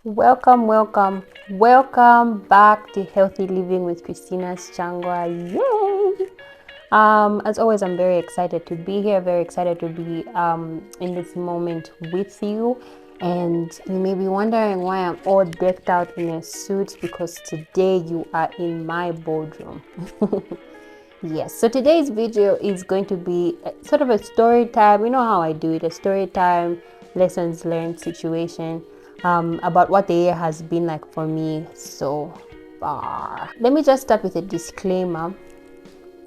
Welcome back to Healthy Living with Christina Sichangwa. Yay! As always, I'm very excited to be here, very excited to be in this moment with you. And you may be wondering why I'm all decked out in a suit, because today you are in my boardroom. Yes, so today's video is going to be sort of a story time. You know how I do it, a story time, lessons learned situation about what the year has been like for me so far. Let me just start with a disclaimer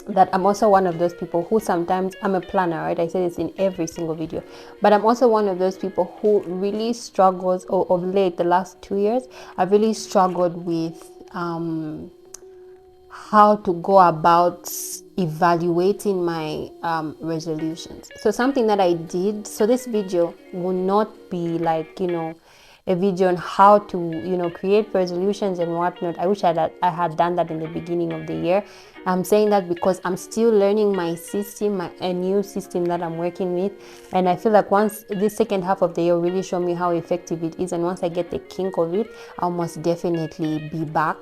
that I'm also one of those people who sometimes, I'm a planner, right? I say this in every single video, but I'm also one of those people who really struggles, or of late, the last 2 years, I've really struggled with how to go about evaluating my resolutions. So something that I did, so this video will not be like, a video on how to, create resolutions and whatnot. I wish I had done that in the beginning of the year. I'm saying that because I'm still learning my system, a new system that I'm working with. And I feel like once this second half of the year will really show me how effective it is. And once I get the kink of it, I'll most definitely be back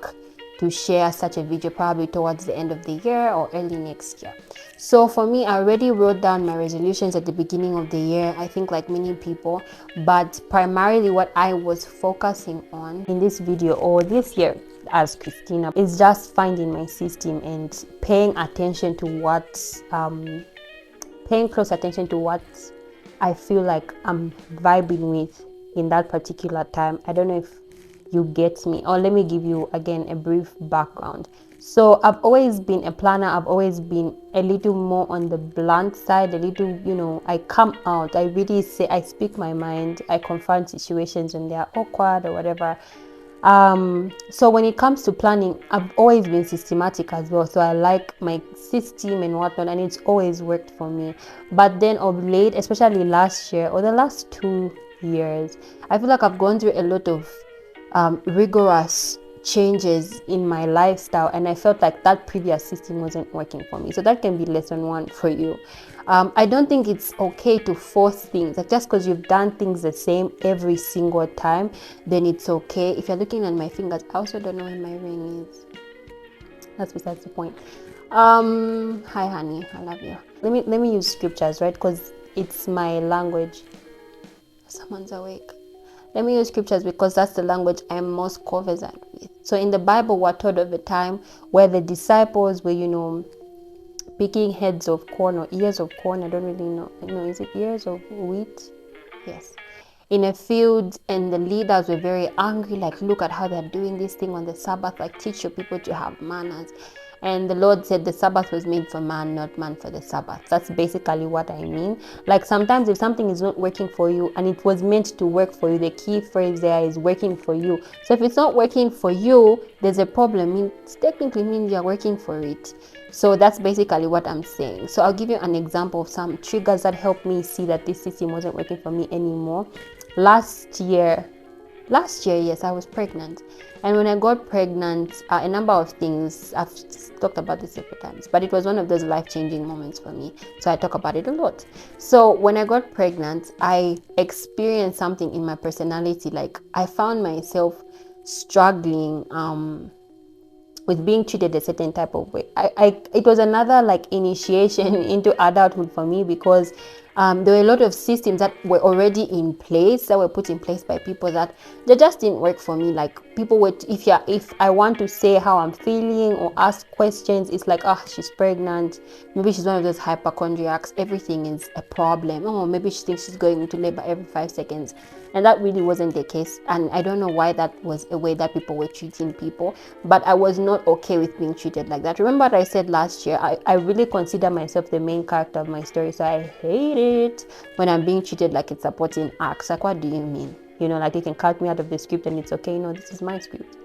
to share such a video, probably towards the end of the year or early next year. So for me, I already wrote down my resolutions at the beginning of the year, I think like many people, but primarily what I was focusing on in this video, or this year as Christina, is just finding my system and paying attention to paying close attention to what I feel like I'm vibing with in that particular time. I don't know if you get me, or let me give you again a brief background. So I've always been a planner. I've always been a little more on the blunt side, a little, I come out, I really say, I speak my mind, I confront situations when they are awkward or whatever. So when it comes to planning, I've always been systematic as well. So I like my system and whatnot, and it's always worked for me. But then of late, especially last year or the last 2 years, I feel like I've gone through a lot of rigorous changes in my lifestyle, and I felt like that previous system wasn't working for me. So that can be lesson one for you. I don't think it's okay to force things, like just because you've done things the same every single time, then it's okay. If you're looking at my fingers, I also don't know where my ring is. That's besides the point. Hi honey, I love you. Let me use scriptures, right? Because it's my language. Someone's awake. Let me use scriptures because that's the language I'm most conversant with. So in the Bible, we're told of a time where the disciples were, picking heads of corn or ears of corn. I don't really know. Is it ears of wheat? Yes. In a field, and the leaders were very angry. Like, look at how they're doing this thing on the Sabbath. Like, teach your people to have manners. And the Lord said the Sabbath was made for man, not man for the Sabbath. That's basically what I mean. Like, sometimes if something is not working for you and it was meant to work for you, the key phrase there is working for you. So if it's not working for you, there's a problem. It technically means you're working for it. So that's basically what I'm saying. So I'll give you an example of some triggers that helped me see that this system wasn't working for me anymore. Last year, yes, I was pregnant. And when I got pregnant, a number of things, I've talked about this several times, but it was one of those life-changing moments for me. So I talk about it a lot. So when I got pregnant, I experienced something in my personality. Like, I found myself struggling with being treated a certain type of way. It was another like initiation into adulthood for me, because there were a lot of systems that were already in place, that were put in place by people that they just didn't work for me. Like, people were, if I want to say how I'm feeling or ask questions, it's like, she's pregnant, maybe she's one of those hypochondriacs, everything is a problem. Maybe she thinks she's going into labor every 5 seconds. And that really wasn't the case. And I don't know why that was a way that people were treating people, but I was not okay with being treated like that. Remember what I said last year? I really consider myself the main character of my story. So I hate it when I'm being treated like it's supporting acts. Like, what do you mean? Like, you can cut me out of the script and it's okay. No, this is my script.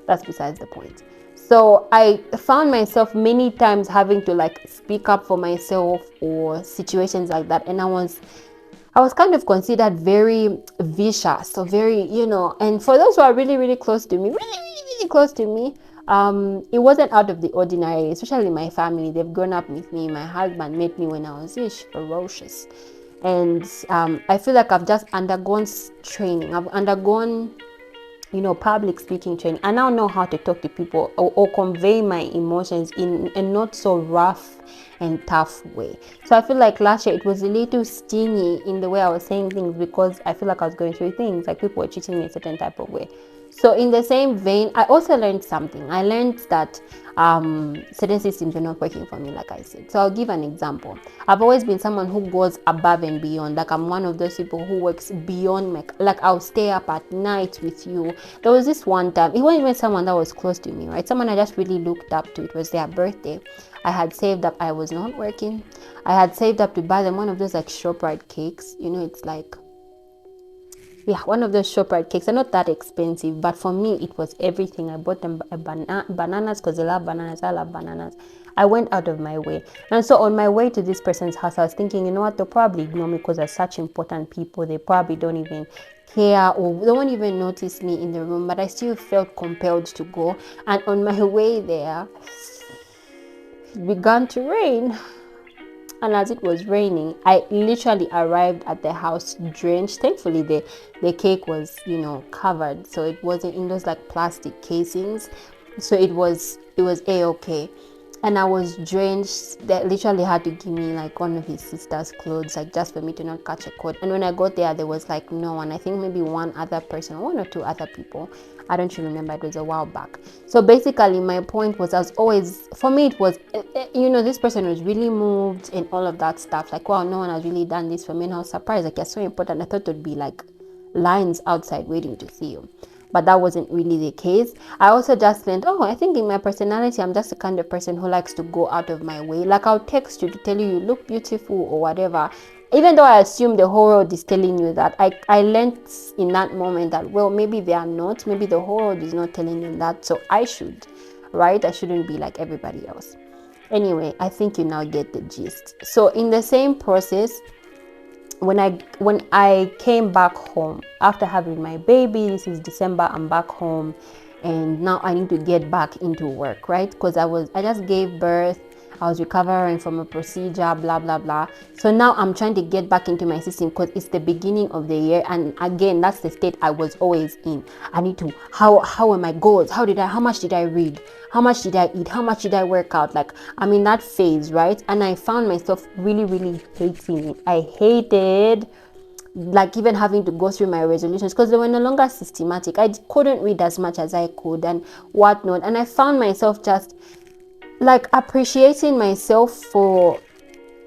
That's besides the point. So I found myself many times having to like speak up for myself or situations like that. And I was kind of considered very vicious, so very, and for those who are really, really close to me, really close to me, it wasn't out of the ordinary, especially my family. They've grown up with me. My husband met me when I was ferocious. And I feel like I've just undergone training. I've undergone public speaking training. I now know how to talk to people or convey my emotions in a not so rough and tough way. So I feel like last year it was a little stingy in the way I was saying things, because I feel like I was going through things, like people were treating me a certain type of way. So in the same vein, I also learned something. I learned that certain systems are not working for me, like I said. So I'll give an example. I've always been someone who goes above and beyond. Like, I'm one of those people who works beyond like I'll stay up at night with you. There was this one time, it wasn't even someone that was close to me, right? Someone I just really looked up to. It was their birthday. I had saved up. I was not working. I had saved up to buy them one of those like ShopRite cakes. It's like, yeah, one of those ShopRite cakes. They're not that expensive, but for me, it was everything. I bought them bananas because they love bananas. I love bananas. I went out of my way. And so on my way to this person's house, I was thinking, you know what, they'll probably ignore me because they're such important people. They probably don't even care, or they won't even notice me in the room. But I still felt compelled to go. And on my way there, it began to rain. And as it was raining, I literally arrived at the house drenched. Thankfully, the cake was, covered, so it wasn't in those like plastic casings. So it was a-okay. And I was drenched. They literally had to give me like one of his sister's clothes, like just for me to not catch a cold. And when I got there, there was like no one. I think maybe one other person, one or two other people. I don't really remember. It was a while back. So basically, my point was, for me, it was, this person was really moved and all of that stuff. Like, wow, no one has really done this for me. And I was surprised. Like, you're so important. I thought it would be like lines outside waiting to see you. But that wasn't really the case. I also just learned, I think in my personality, I'm just the kind of person who likes to go out of my way. Like, I'll text you to tell you look beautiful or whatever. Even though I assume the whole world is telling you that, I learned in that moment that, well, maybe they are not. Maybe the whole world is not telling them that. So I should, right? I shouldn't be like everybody else. Anyway, I think you now get the gist. So in the same process, when I came back home after having my baby, this is December, I'm back home, and now I need to get back into work, right? Because I just gave birth, I was recovering from a procedure, blah blah blah. So now I'm trying to get back into my system because it's the beginning of the year, and again, that's the state I was always in. I need to, how are my goals? How much did I read? How much did I eat? How much did I work out? Like, I'm in that phase, right? And I found myself really, really hating it. I hated, like, even having to go through my resolutions because they were no longer systematic. I couldn't read as much as I could and whatnot. And I found myself just like appreciating myself for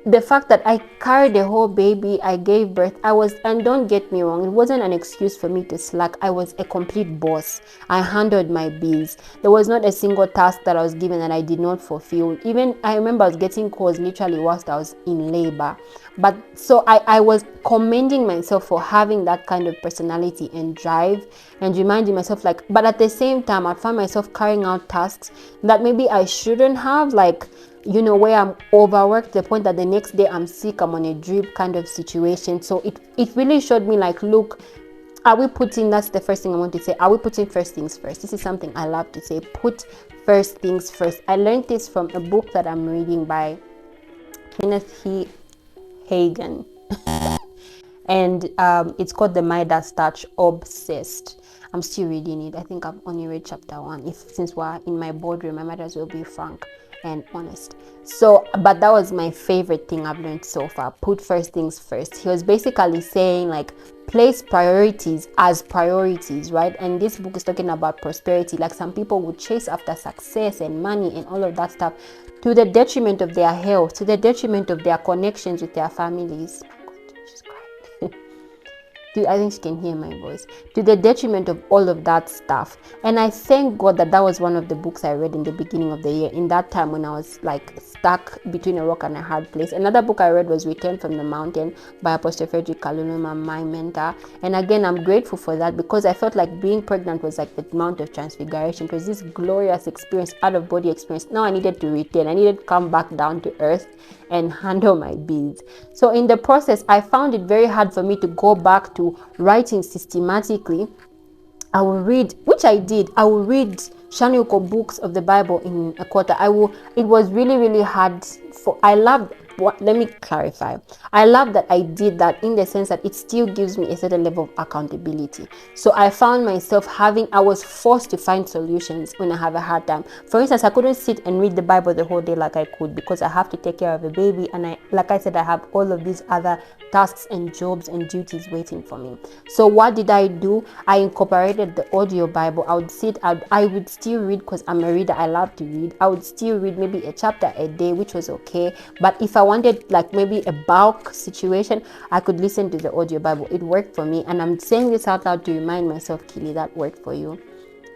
the fact that I carried the whole baby, I gave birth, and don't get me wrong, it wasn't an excuse for me to slack. I was a complete boss. I handled my bills. There was not a single task that I was given that I did not fulfill. Even I remember I was getting calls literally whilst I was in labor. But so I was commending myself for having that kind of personality and drive, and reminding myself, like, but at the same time, I found myself carrying out tasks that maybe I shouldn't have, like, where I'm overworked to the point that the next day I'm sick, I'm on a drip kind of situation. So it really showed me, like, look, that's the first thing I want to say. Are we putting first things first? This is something I love to say. Put first things first. I learned this from a book that I'm reading by Kenneth Hagen. And it's called The Midas Touch, Obsessed. I'm still reading it. I think I've only read chapter 1. Since we're in my boardroom, I might as well be frank and honest. So, but that was my favorite thing I've learned so far. Put first things first. He was basically saying, like, place priorities as priorities, right? And this book is talking about prosperity. Like, some people would chase after success and money and all of that stuff to the detriment of their health, to the detriment of their connections with their families. I think she can hear my voice, to the detriment of all of that stuff. And I thank God that was one of the books I read in the beginning of the year, in that time when I was like stuck between a rock and a hard place. Another book I read was Return from the Mountain by Apostle Frederick Kalunuma, my mentor. And again, I'm grateful for that, because I felt like being pregnant was like the Mount of Transfiguration. It was this glorious experience, out of body experience. Now I needed to return. I needed to come back down to earth and handle my bills. So in the process, I found it very hard for me to go back to writing systematically. I will read, which I did. I will read Shanuko books of the Bible in a quarter. It was really, really hard. I loved let me clarify. I love that I did that in the sense that it still gives me a certain level of accountability. So I found myself I was forced to find solutions when I have a hard time. For instance, I couldn't sit and read the Bible the whole day like I could, because I have to take care of a baby, and like I said, I have all of these other tasks and jobs and duties waiting for me. So what did I do? I incorporated the audio Bible. I would still read, because I'm a reader. I love to read. I would still read maybe a chapter a day, which was okay. But if I wanted like maybe a bulk situation, I could listen to the audio Bible. It worked for me, and I'm saying this out loud to remind myself, Kili, that worked for you.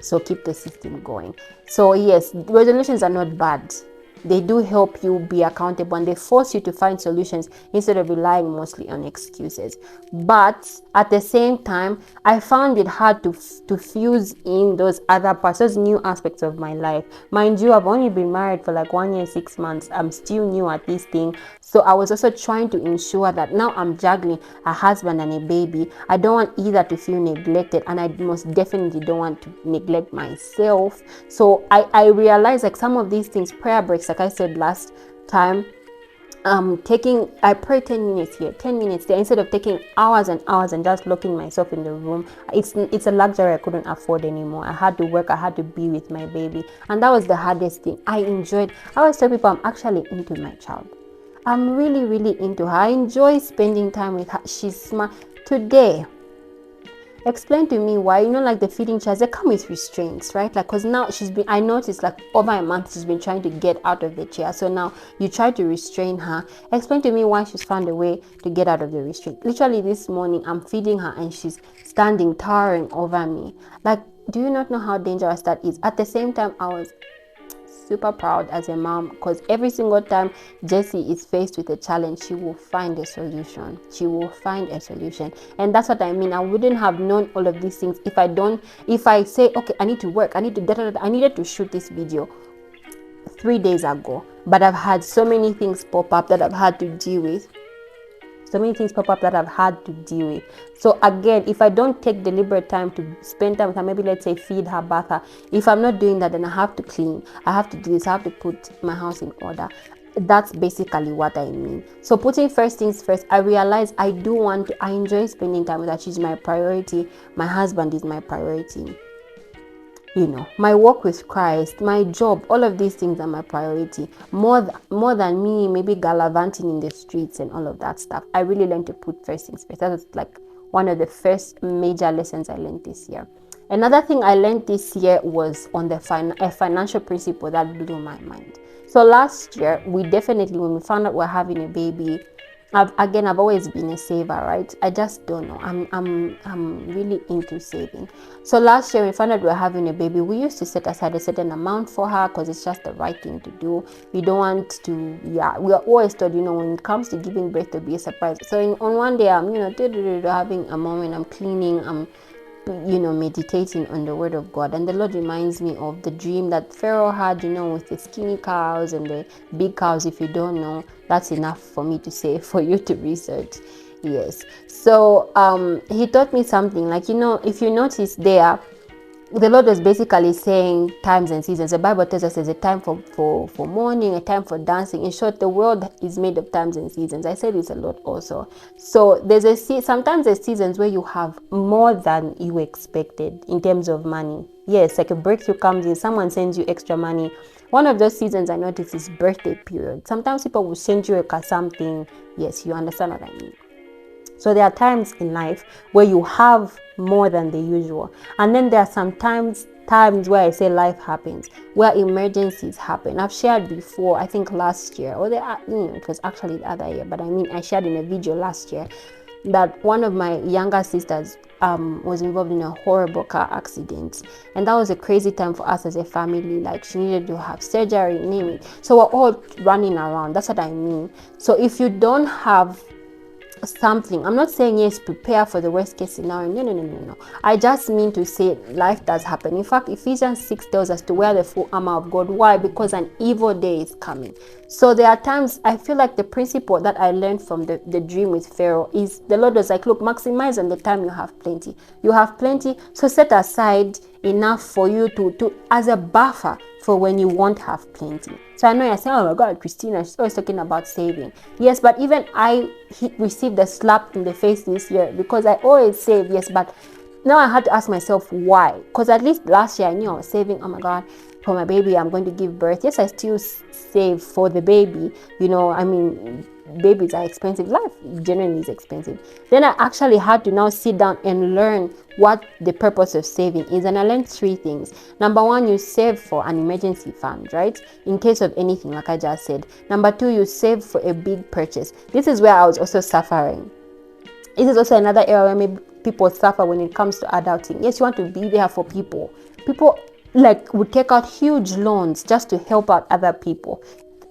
So keep the system going. So yes, resolutions are not bad. They do help you be accountable, and they force you to find solutions instead of relying mostly on excuses. But at the same time, I found it hard to fuse in those other parts, those new aspects of my life. Mind you, I've only been married for like 1 year, 6 months. I'm still new at this thing. So I was also trying to ensure that now I'm juggling a husband and a baby. I don't want either to feel neglected, and I most definitely don't want to neglect myself. So I realized like some of these things, prayer breaks, like I said last time, I pray 10 minutes here, 10 minutes there, instead of taking hours and hours and just locking myself in the room. It's a luxury I couldn't afford anymore. I had to work, I had to be with my baby, and that was the hardest thing. I always tell people I'm actually into my child. I'm really, really into her. I enjoy spending time with her. She's smart. Today, explain to me why, like the feeding chairs, they come with restraints, right? Like, because now I noticed like over a month she's been trying to get out of the chair. So now you try to restrain her. Explain to me why she's found a way to get out of the restraint. Literally this morning, I'm feeding her and she's standing, towering over me. Like, do you not know how dangerous that is? At the same time, I was super proud as a mom, because every single time Jessie is faced with a challenge, she will find a solution. And that's what I mean. I wouldn't have known all of these things if I say, okay, I need to work, I needed to shoot this video 3 days ago, but I've had so many things pop up that I've had to deal with. So again, if I don't take deliberate time to spend time with her, maybe let's say feed her, bath her, if I'm not doing that, then I have to clean, I have to do this, I have to put my house in order. That's basically what I mean. So putting first things first, I realize I enjoy spending time with her. She's my priority. My husband is my priority. My work with Christ, my job, all of these things are my priority. More than me maybe gallivanting in the streets and all of that stuff. I really learned to put first things first. That was like one of the first major lessons I learned this year. Another thing I learned this year was on a financial principle that blew my mind. So last year, when we found out we're having a baby, I've always been a saver, right? I just don't know. I'm really into saving. So last year, when we found out we were having a baby, we used to set aside a certain amount for her, because it's just the right thing to do. We don't want to, we are always told, when it comes to giving birth, to be a surprise. So on one day, I'm, having a moment, I'm cleaning, I'm meditating on the word of God, and the Lord reminds me of the dream that Pharaoh had, with the skinny cows and the big cows. If you don't know, that's enough for me to say for you to research. Yes. So he taught me something like, if you notice there, the Lord was basically saying times and seasons. The Bible tells us there's a time for mourning, a time for dancing. In short, the world is made of times and seasons. I say this a lot also. So sometimes there's seasons where you have more than you expected in terms of money. Yes, like a breakthrough comes in, someone sends you extra money. One of those seasons I noticed is birthday period. Sometimes people will send you something. Yes, you understand what I mean. So there are times in life where you have more than the usual. And then there are sometimes times where I say life happens, where emergencies happen. I've shared before, I think last year, or it was actually the other year, but I shared in a video last year that one of my younger sisters was involved in a horrible car accident. And that was a crazy time for us as a family. Like, she needed to have surgery, name it. So we're all running around. That's what I mean. So if you don't have something, I'm not saying yes, prepare for the worst case scenario. No. I just mean to say life does happen. In fact, Ephesians 6 tells us to wear the full armor of God. Why? Because an evil day is coming. So there are times I feel like the principle that I learned from the dream with Pharaoh is the Lord was like, look, maximize on the time you have plenty. So set aside enough for you to as a buffer for when you won't have plenty. So I know you're saying, oh my God, Christina, she's always talking about saving. Yes, but even I received a slap in the face this year because I always save, yes, but now I had to ask myself why. Because at least last year I knew I was saving, oh my God, for my baby, I'm going to give birth. Yes, I still save for the baby. I mean, babies are expensive. Life generally is expensive. Then I actually had to now sit down and learn what the purpose of saving is. And I learned 3 things. Number 1, you save for an emergency fund, right? In case of anything, like I just said. Number 2, you save for a big purchase. This is where I was also suffering. This is also another area where maybe people suffer when it comes to adulting. Yes, you want to be there for people. People would take out huge loans just to help out other people.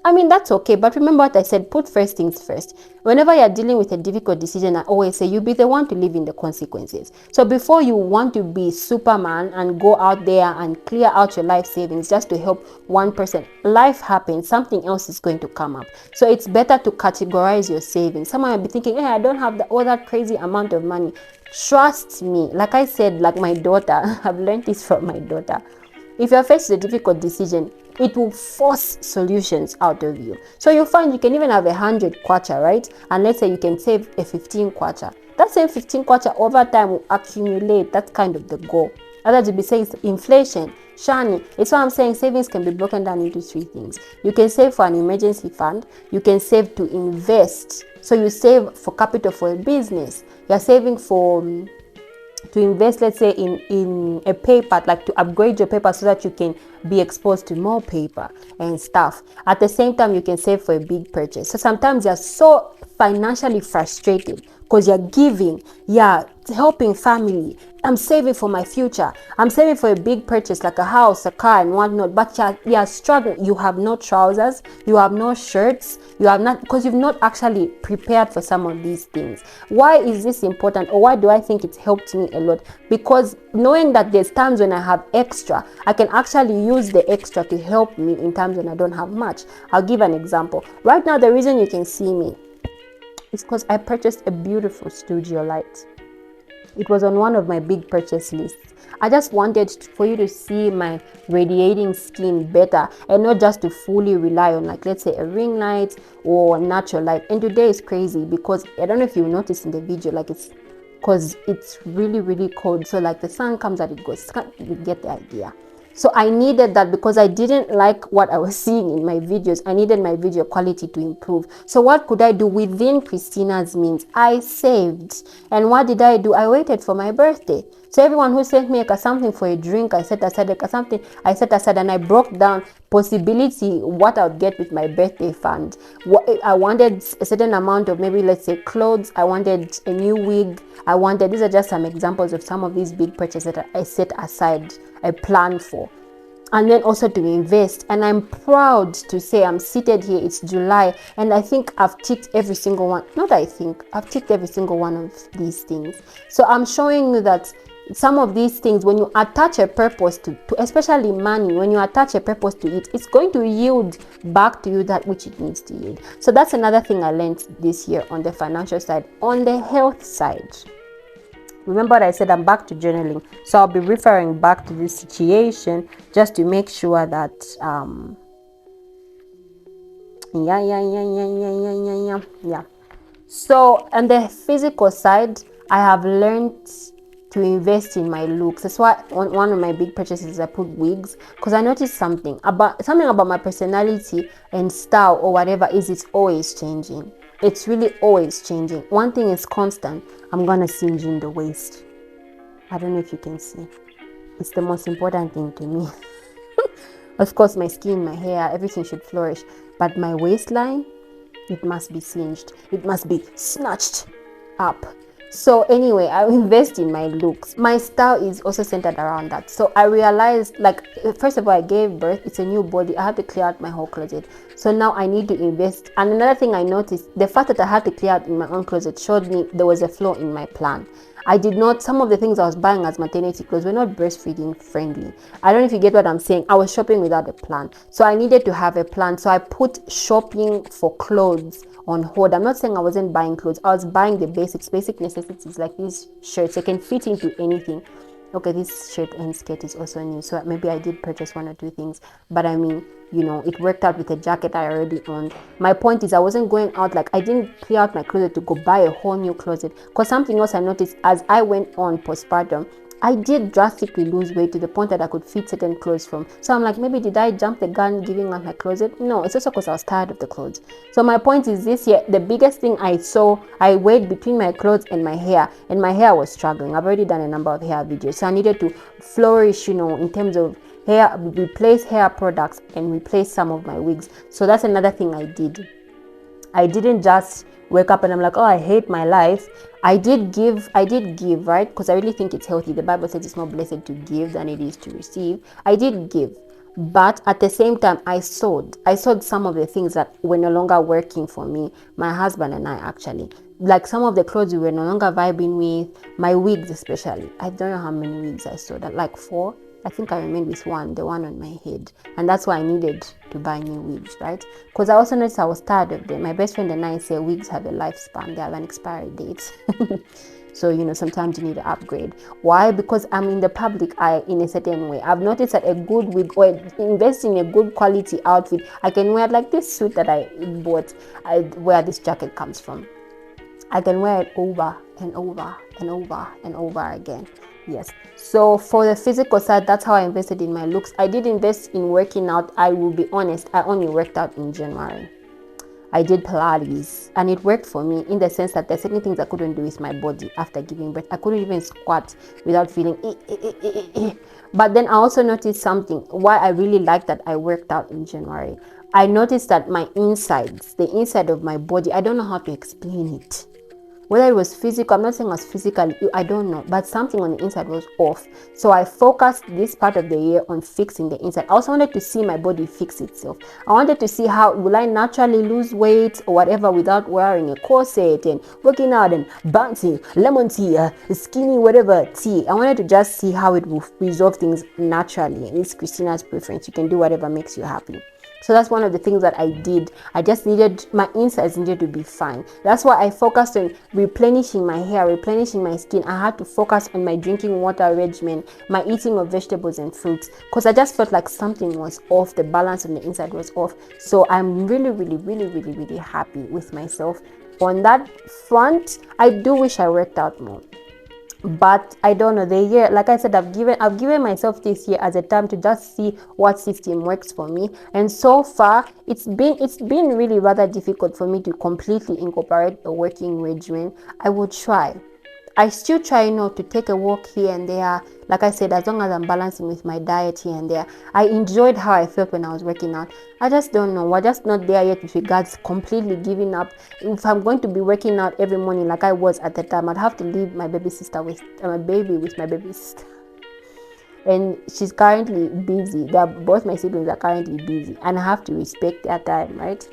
I mean, that's okay, but remember what I said, put first things first. Whenever you're dealing with a difficult decision, I always say you be the one to live in the consequences. So before you want to be Superman and go out there and clear out your life savings just to help one person, life happens, something else is going to come up. So it's better to categorize your savings. Someone might be thinking, hey, I don't have all that crazy amount of money. Trust me, like I said, like my daughter, I've learned this from my daughter. If you're faced with a difficult decision, it will force solutions out of you. So you'll find you can even have 100 kwacha, right? And let's say you can save a 15 kwacha. That same 15 kwacha over time will accumulate. That's kind of the goal. Others will be saying inflation, Shani. It's why I'm saying savings can be broken down into 3 things. You can save for an emergency fund. You can save to invest. So you save for capital for a business. You're saving to invest, let's say, in a paper, like to upgrade your paper so that you can be exposed to more paper and stuff. At the same time, you can save for a big purchase. So sometimes you're so financially frustrated because you're giving, helping family. I'm saving for my future. I'm saving for a big purchase like a house, a car, and whatnot. But you're struggling. You have no trousers. You have no shirts. You have not, because you've not actually prepared for some of these things. Why is this important, or why do I think it's helped me a lot? Because knowing that there's times when I have extra, I can actually use the extra to help me in times when I don't have much. I'll give an example. Right now, the reason you can see me is because I purchased a beautiful studio light. It was on one of my big purchase lists. I just wanted for you to see my radiating skin better and not just to fully rely on, like, let's say a ring light or natural light. And today is crazy because I don't know if you notice in the video, like it's because it's really, really cold. So like the sun comes and it goes, you get the idea. So I needed that because I didn't like what I was seeing in my videos. I needed my video quality to improve. So what could I do within Christina's means? I saved. And what did I do? I waited for my birthday. So everyone who sent me something for a drink, I set aside something, I set aside, and I broke down possibility what I would get with my birthday fund. I wanted a certain amount of, maybe let's say clothes. I wanted a new wig. These are just some examples of some of these big purchases that I set aside a plan for. And then also to invest. And I'm proud to say I'm seated here, it's July, and I think I've ticked every single one. I've ticked every single one of these things. So I'm showing you that some of these things, when you attach a purpose to especially money, when you attach a purpose to it, it's going to yield back to you that which it needs to yield. So that's another thing I learned this year on the financial side. On the health side, remember what I said, I'm back to journaling. So I'll be referring back to this situation just to make sure that So on the physical side, I have learned to invest in my looks. That's why one of my big purchases I put wigs, because I noticed something about my personality and style or whatever is it's always changing. It's really always changing. One thing is constant. I'm gonna singe in the waist. I don't know if you can see. It's the most important thing to me. Of course, my skin, my hair, everything should flourish, but my waistline, it must be singed. It must be snatched up. So anyway, I invest in my looks. My style is also centered around that. So I realized, like, first of all, I gave birth. It's a new body. I had to clear out my whole closet. So now I need to invest. And another thing I noticed, the fact that I had to clear out in my own closet showed me there was a flaw in my plan. Some of the things I was buying as maternity clothes were not breastfeeding friendly. I don't know if you get what I'm saying. I was shopping without a plan. So I needed to have a plan. So I put shopping for clothes on hold. I'm not saying I wasn't buying clothes. I was buying the basic necessities, like these shirts. They can fit into anything. Okay, this shirt and skirt is also new, so maybe I did purchase one or two things, but I mean, it worked out with a jacket I already owned. My point is, I wasn't going out, like, I didn't clear out my closet to go buy a whole new closet. Because something else I noticed as I went on postpartum, I did drastically lose weight to the point that I could fit certain clothes from. So I'm like, maybe did I jump the gun giving out my closet? No, it's also because I was tired of the clothes. So my point is, this year, the biggest thing I saw, I weighed between my clothes and my hair was struggling. I've already done a number of hair videos, so I needed to flourish, in terms of hair, replace hair products and replace some of my wigs. So that's another thing I did. I didn't just wake up and I'm like, oh, I hate my life. I did give, right? Because I really think it's healthy. The Bible says it's more blessed to give than it is to receive. I did give. But at the same time, I sold some of the things that were no longer working for me, my husband and I actually. Like some of the clothes we were no longer vibing with, my wigs especially. I don't know how many wigs I sold, like 4. I think I remained with one, the one on my head. And that's why I needed to buy new wigs, right? Because I also noticed I was tired of them. My best friend and I say wigs have a lifespan. They have an expiry date. So, sometimes you need to upgrade. Why? Because I'm in the public eye in a certain way. I've noticed that a good wig or invest in a good quality outfit, I can wear like this suit that I bought, where this jacket comes from. I can wear it over and over and over and over again. Yes. So for the physical side, that's how I invested in my looks. I did invest in working out. I will be honest, I only worked out in January. I did Pilates and it worked for me in the sense that there's certain things I couldn't do with my body after giving birth. I couldn't even squat without feeling But then I also noticed something why I really like that I worked out in January. I noticed that my insides, the inside of my body, I don't know how to explain it. Whether it was physical, I'm not saying it was physical, I don't know, but something on the inside was off. So I focused this part of the year on fixing the inside. I also wanted to see my body fix itself. I wanted to see how will I naturally lose weight or whatever without wearing a corset and working out and bouncing, lemon tea, skinny, whatever tea. I wanted to just see how it will resolve things naturally. And it's Christina's preference. You can do whatever makes you happy. So that's one of the things that I did. I just needed, my insides needed to be fine. That's why I focused on replenishing my hair, replenishing my skin. I had to focus on my drinking water regimen, my eating of vegetables and fruits, because I just felt like something was off. The balance on the inside was off. So I'm really, really, really, really, really happy with myself. On that front, I do wish I worked out more. But I don't know, the year, like I said, I've given myself this year as a time to just see what system works for me. And so far it's been really rather difficult for me to completely incorporate a working regimen. I will try. I still try to take a walk here and there. Like I said, as long as I'm balancing with my diet here and there. I enjoyed how I felt when I was working out. I just don't know. We're just not there yet with regards completely giving up. If I'm going to be working out every morning like I was at the time, I'd have to leave my baby sister with my baby sister. And she's currently busy. Both my siblings are currently busy. And I have to respect their time, right?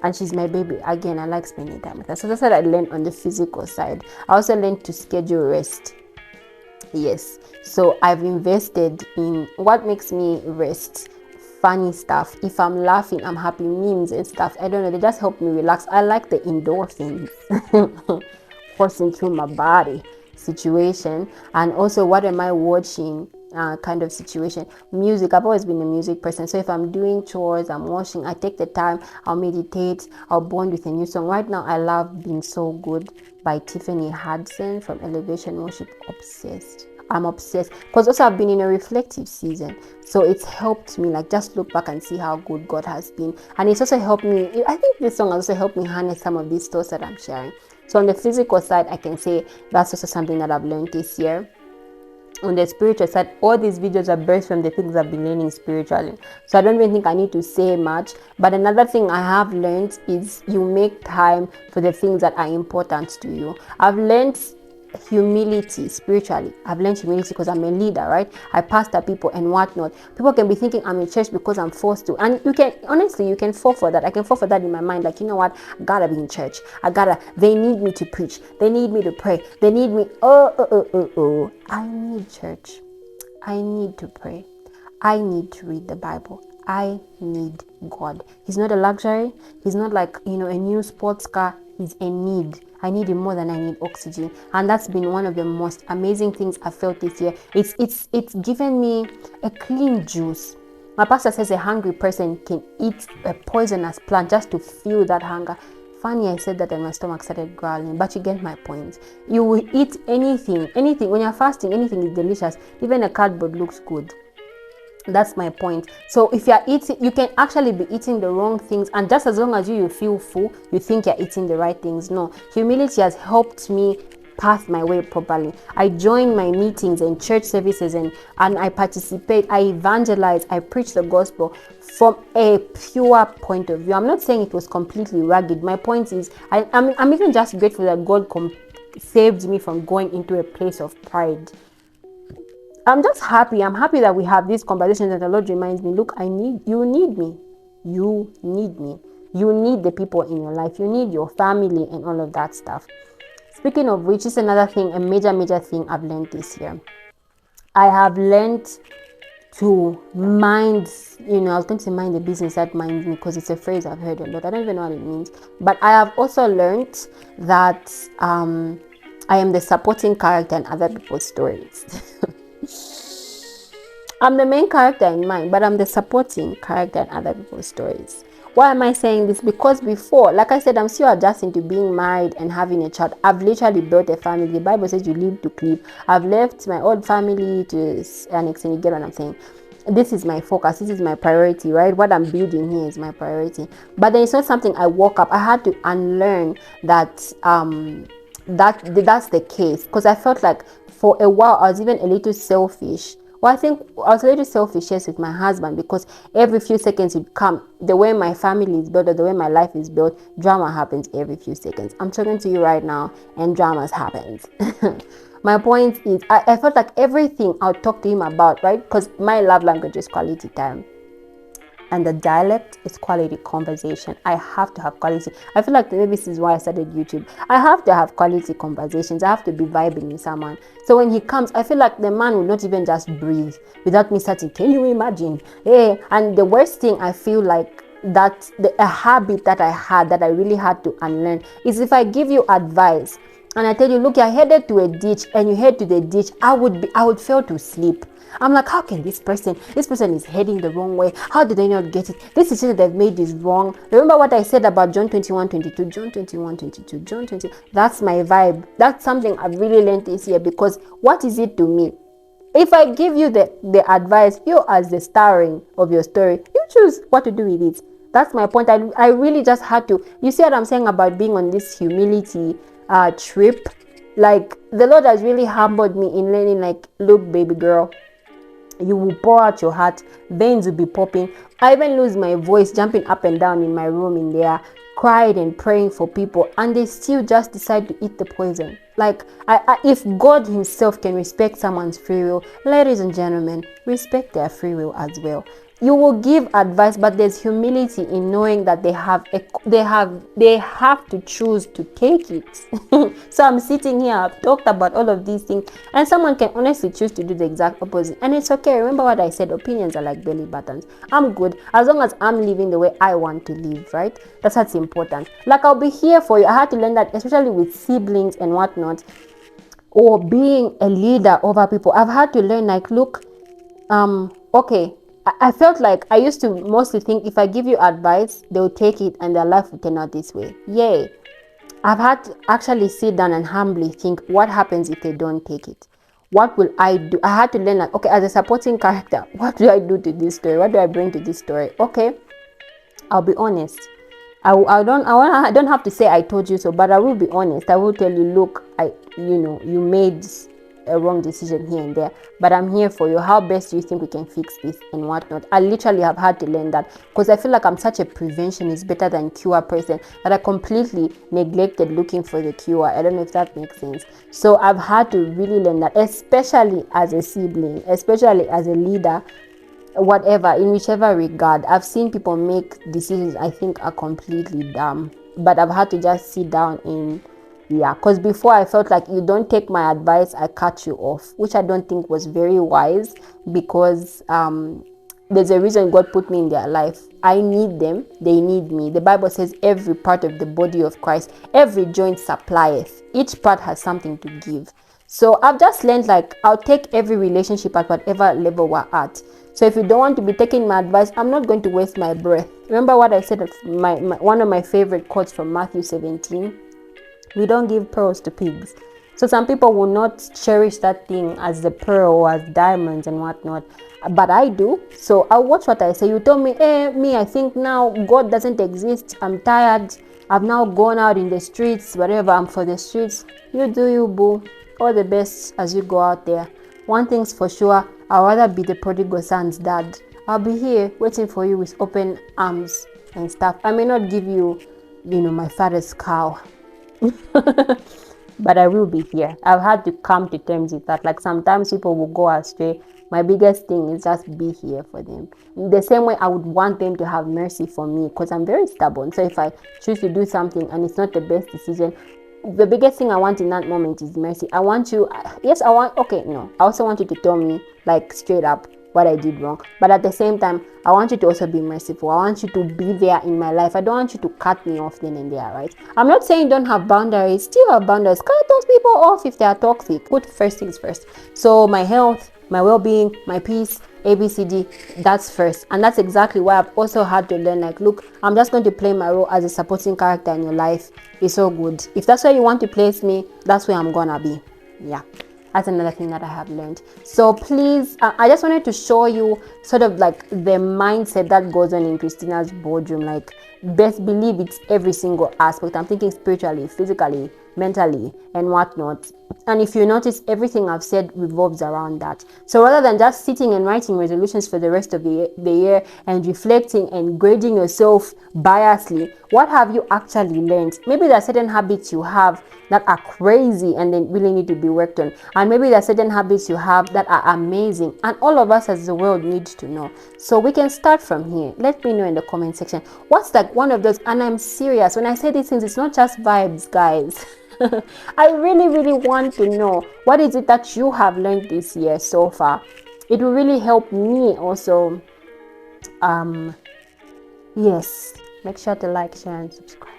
And she's my baby. Again, I like spending time with her. So that's what I learned on the physical side. I also learned to schedule rest. Yes. So I've invested in what makes me rest. Funny stuff. If I'm laughing, I'm happy. Memes and stuff. I don't know. They just help me relax. I like the endorphins coursing through my body situation. And also, what am I watching? Kind of situation. Music. I've always been a music person. So if I'm doing chores, I'm washing, I take the time, I'll meditate, I'll bond with a new song. Right now, I love Being So Good by Tiffany Hudson from Elevation Worship. Obsessed. I'm obsessed. Because also I've been in a reflective season. So it's helped me like just look back and see how good God has been. And it's also helped me. I think this song also helped me harness some of these thoughts that I'm sharing. So on the physical side, I can say that's also something that I've learned this year. On the spiritual side, all these videos are birthed from the things I've been learning spiritually. So I don't even think I need to say much. But another thing I have learned is you make time for the things that are important to you. I've learned humility spiritually. I've learned humility because I'm a leader, right? I pastor people and whatnot. People can be thinking I'm in church because I'm forced to. And you can fall for that. I can fall for that in my mind. Like, you know what? I gotta be in church. They need me to preach. They need me to pray. They need me. I need church. I need to pray. I need to read the Bible. I need God. He's not a luxury. He's not like, a new sports car. He's a need. I need it more than I need oxygen. And that's been one of the most amazing things I felt this year. It's given me a clean juice. My pastor says a hungry person can eat a poisonous plant just to feel that hunger. Funny, I said that and my stomach started growling, but you get my point. You will eat anything. When you're fasting, anything is delicious. Even a cardboard looks good. That's my point. So if you're eating, you can actually be eating the wrong things, and just as long as you feel full, you think you're eating the right things. No, humility has helped me path my way properly. I join my meetings and church services and I participate, I evangelize, I preach the gospel from a pure point of view. I'm not saying it was completely rugged. My point is I'm even just grateful that God saved me from going into a place of pride. I'm just happy. I'm happy that we have these conversations and the Lord reminds me, look, you need me. You need me. You need the people in your life. You need your family and all of that stuff. Speaking of which, is another thing, a major thing I've learned this year. I have learned to mind, I was going to say mind the business that minds me, because it's a phrase I've heard a lot. I don't even know what it means. But I have also learned that I am the supporting character in other people's stories. I'm the main character in mine, but I'm the supporting character in other people's stories. Why am I saying this? Because before, like I said, I'm still adjusting to being married and having a child. I've literally built a family. The Bible says you live to cleave. I've left my old family to annex, and you get what I'm saying. This is my focus. This is my priority, right? What I'm building here is my priority. But then it's not something I woke up. I had to unlearn that that's the case, because I felt like for a while I was even a little selfish. Well, I think I was a little selfish, yes, with my husband, because every few seconds would come. The way my family is built, or the way my life is built, drama happens every few seconds. I'm talking to you right now, and dramas happens. My point is, I felt like everything I would talk to him about, right? Because my love language is quality time. And the dialect is quality conversation. I have to have quality. I feel like maybe this is why I started YouTube. I have to have quality conversations. I have to be vibing with someone. So when he comes, I feel like the man will not even just breathe without me starting, can you imagine? Hey, and the worst thing I feel like that a habit that I had that I really had to unlearn is if I give you advice and I tell you, look, you're headed to a ditch, and you head to the ditch, I would fail to sleep. I'm like, how can this person is heading the wrong way? How did they not get it? This decision they've made is wrong. Remember what I said about John 21:22, John 21:22, John 20. That's my vibe. That's something I've really learned this year, because what is it to me? If I give you the advice, you as the starring of your story, you choose what to do with it. That's my point. I really just had to, you see what I'm saying about being on this humility trip? Like, the Lord has really humbled me in learning, like, look, baby girl, you will pour out your heart, veins will be popping. I even lose my voice jumping up and down in my room in there, cried and praying for people, and they still just decide to eat the poison. Like, if God himself can respect someone's free will, ladies and gentlemen, respect their free will as well. You will give advice, but there's humility in knowing that they have to choose to take it. So I'm sitting here, I've talked about all of these things, and someone can honestly choose to do the exact opposite, and it's okay. Remember what I said, opinions are like belly buttons. I'm good as long as I'm living the way I want to live, right? That's what's important. Like, I'll be here for you. I had to learn that, especially with siblings and whatnot, or being a leader over people. I've had to learn, like, look, okay, I felt like I used to mostly think if I give you advice, they'll take it and their life will turn out this way. Yay. I've had to actually sit down and humbly think, what happens if they don't take it? What will I do? I had to learn, like, okay, as a supporting character, what do I do to this story? What do I bring to this story? Okay, I'll be honest. I don't have to say I told you so, but I will be honest. I will tell you, look, you made a wrong decision here and there, but I'm here for you. How best do you think we can fix this and whatnot? I literally have had to learn that, because I feel like I'm such a preventionist better than cure person that I completely neglected looking for the cure. I don't know if that makes sense. So I've had to really learn that, especially as a sibling, especially as a leader, whatever, in whichever regard. I've seen people make decisions I think are completely dumb, but I've had to just sit down in because before I felt like, you don't take my advice, I cut you off, which I don't think was very wise, because there's a reason God put me in their life. I need them, they need me. The Bible says every part of the body of Christ, every joint supplieth. Each part has something to give. So I've just learned, like, I'll take every relationship at whatever level we're at. So if you don't want to be taking my advice, I'm not going to waste my breath. Remember what I said at one of my favorite quotes from Matthew 17? We don't give pearls to pigs. So some people will not cherish that thing as the pearl or as diamonds and whatnot, but I do. So I'll watch what I say. You tell me, me, I think now God doesn't exist. I'm tired. I've now gone out in the streets, whatever. I'm for the streets. You do you, boo. All the best as you go out there. One thing's for sure, I'd rather be the prodigal son's dad. I'll be here waiting for you with open arms and stuff. I may not give you, my father's cow. But I will be here. I've had to come to terms with that. Like, sometimes people will go astray. My biggest thing is just be here for them. The same way I would want them to have mercy for me, because I'm very stubborn. So if I choose to do something and it's not the best decision, the biggest thing I want in that moment is mercy. I want you, yes, I also want you to tell me, like, straight up what I did wrong. But at the same time, I want you to also be merciful. I want you to be there in my life. I don't want you to cut me off then and there, right? I'm not saying don't have boundaries. Still have boundaries. Cut those people off if they are toxic. Put first things first. So my health, my well-being, my peace, ABCD, that's first. And that's exactly why I've also had to learn, like, look, I'm just going to play my role as a supporting character in your life. It's all good. If that's where you want to place me, that's where I'm gonna be. Yeah. That's another thing that I have learned. So please, I just wanted to show you sort of like the mindset that goes on in Christina's boardroom. Like, best believe it's every single aspect. I'm thinking spiritually, physically, mentally, and whatnot. And if you notice, everything I've said revolves around that. So rather than just sitting and writing resolutions for the rest of the year and reflecting and grading yourself biasly, what have you actually learned? Maybe there are certain habits you have that are crazy and they really need to be worked on. And maybe there are certain habits you have that are amazing. And all of us as the world needs to know. So we can start from here. Let me know in the comment section. What's like one of those? And I'm serious. When I say these things, it's not just vibes, guys. I really, really want to know, what is it that you have learned this year so far? It will really help me also. Yes, make sure to like, share, and subscribe.